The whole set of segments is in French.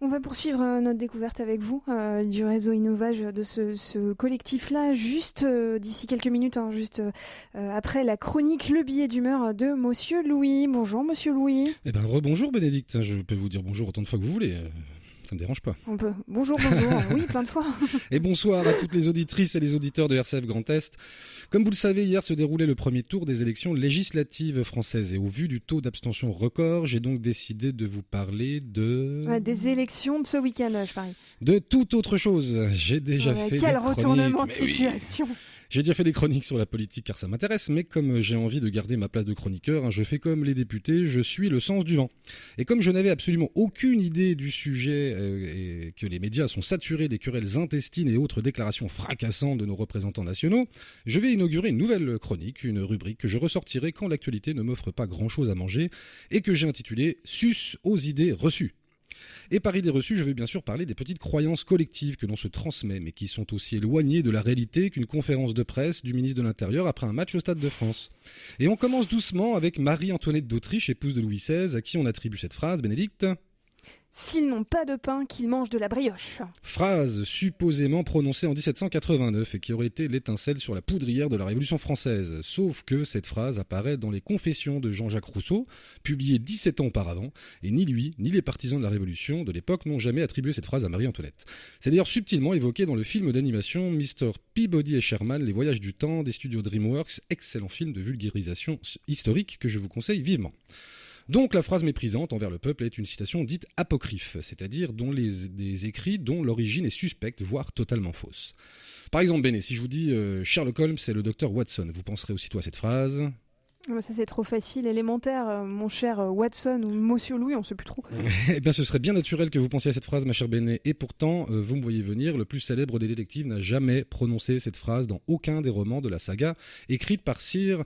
On va poursuivre notre découverte avec vous du réseau Innovage, de ce collectif-là, juste d'ici quelques minutes, juste après la chronique Le billet d'humeur de Monsieur Louis. Bonjour Monsieur Louis. Eh ben rebonjour Bénédicte, je peux vous dire bonjour autant de fois que vous voulez, ça me dérange pas. On peut. Bonjour, oui, plein de fois. Et bonsoir à toutes les auditrices et les auditeurs de RCF Grand Est. Comme vous le savez, hier se déroulait le premier tour des élections législatives françaises et au vu du taux d'abstention record, j'ai donc décidé de vous parler des élections de ce week-end, je parie. De toute autre chose. J'ai déjà fait quel des retournement de chroniques. situation. Oui. J'ai déjà fait des chroniques sur la politique car ça m'intéresse, mais comme j'ai envie de garder ma place de chroniqueur, je fais comme les députés, je suis le sens du vent. Et comme je n'avais absolument aucune idée du sujet et que les médias sont saturés des querelles intestines et autres déclarations fracassantes de nos représentants nationaux, je vais inaugurer une nouvelle chronique, une rubrique que je ressortirai quand l'actualité ne m'offre pas grand-chose à manger et que j'ai intitulée « Sus aux idées reçues ». Et par idées reçues, je vais bien sûr parler des petites croyances collectives que l'on se transmet, mais qui sont aussi éloignées de la réalité qu'une conférence de presse du ministre de l'Intérieur après un match au Stade de France. Et on commence doucement avec Marie-Antoinette d'Autriche, épouse de Louis XVI, à qui on attribue cette phrase, Bénédicte. S'ils n'ont pas de pain, qu'ils mangent de la brioche. Phrase supposément prononcée en 1789 et qui aurait été l'étincelle sur la poudrière de la Révolution française. Sauf que cette phrase apparaît dans les Confessions de Jean-Jacques Rousseau, publiées 17 ans auparavant, et ni lui, ni les partisans de la Révolution de l'époque n'ont jamais attribué cette phrase à Marie-Antoinette. C'est d'ailleurs subtilement évoqué dans le film d'animation Mr. Peabody et Sherman, Les Voyages du Temps des studios DreamWorks, excellent film de vulgarisation historique que je vous conseille vivement. Donc la phrase méprisante envers le peuple est une citation dite apocryphe, c'est-à-dire des écrits dont l'origine est suspecte, voire totalement fausse. Par exemple, Béné, si je vous dis Sherlock Holmes c'est le docteur Watson, vous penserez aussitôt à cette phrase. Ça c'est trop facile, élémentaire, mon cher Watson ou Monsieur Louis, on sait plus trop. Eh bien ce serait bien naturel que vous pensiez à cette phrase, ma chère Béné, et pourtant, vous me voyez venir, le plus célèbre des détectives n'a jamais prononcé cette phrase dans aucun des romans de la saga, écrite par Sir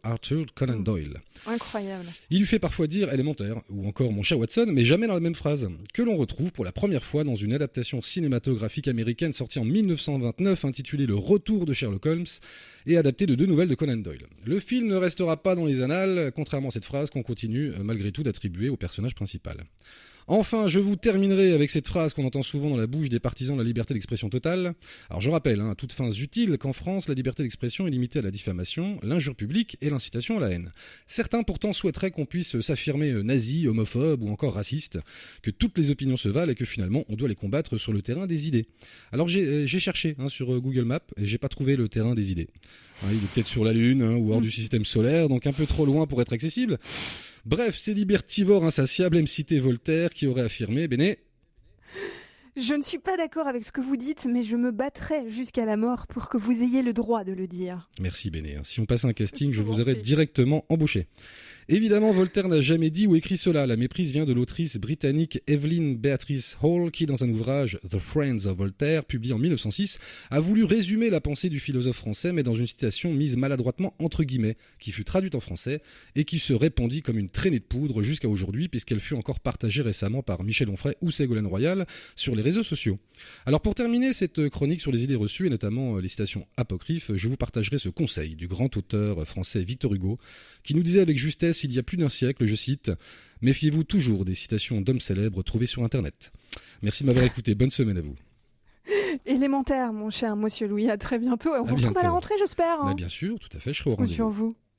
Arthur Conan Doyle. Incroyable. Il lui fait parfois dire élémentaire, ou encore mon cher Watson, mais jamais dans la même phrase, que l'on retrouve pour la première fois dans une adaptation cinématographique américaine sortie en 1929, intitulée Le Retour de Sherlock Holmes, et adaptée de 2 nouvelles de Conan Doyle. Le film ne restera pas dans les annales, contrairement à cette phrase qu'on continue malgré tout d'attribuer au personnage principal. Enfin, je vous terminerai avec cette phrase qu'on entend souvent dans la bouche des partisans de la liberté d'expression totale. Alors je rappelle, à toutes fins utiles, qu'en France, la liberté d'expression est limitée à la diffamation, l'injure publique et l'incitation à la haine. Certains pourtant souhaiteraient qu'on puisse s'affirmer nazi, homophobe ou encore raciste, que toutes les opinions se valent et que finalement on doit les combattre sur le terrain des idées. Alors j'ai cherché sur Google Maps et j'ai pas trouvé le terrain des idées. Il est peut-être sur la Lune ou hors du système solaire, donc un peu trop loin pour être accessible. Bref, ces libertivores insatiables aiment citer Voltaire qui aurait affirmé, Béné... Je ne suis pas d'accord avec ce que vous dites, mais je me battrai jusqu'à la mort pour que vous ayez le droit de le dire. Merci Béné. Si on passait un casting, je vous aurais directement embauché. Évidemment, Voltaire n'a jamais dit ou écrit cela. La méprise vient de l'autrice britannique Evelyn Beatrice Hall, qui, dans un ouvrage The Friends of Voltaire, publié en 1906, a voulu résumer la pensée du philosophe français, mais dans une citation mise maladroitement entre guillemets, qui fut traduite en français et qui se répandit comme une traînée de poudre jusqu'à aujourd'hui, puisqu'elle fut encore partagée récemment par Michel Onfray ou Ségolène Royal sur les réseaux sociaux. Alors pour terminer cette chronique sur les idées reçues, et notamment les citations apocryphes, je vous partagerai ce conseil du grand auteur français Victor Hugo, qui nous disait avec justesse il y a plus d'un siècle, je cite, « Méfiez-vous toujours des citations d'hommes célèbres trouvées sur Internet ». Merci de m'avoir écouté, bonne semaine à vous. Élémentaire, mon cher Monsieur Louis, à très bientôt. On vous retrouve à la rentrée, j'espère. Bien sûr, tout à fait, je serai au rendez-vous. Sur vous.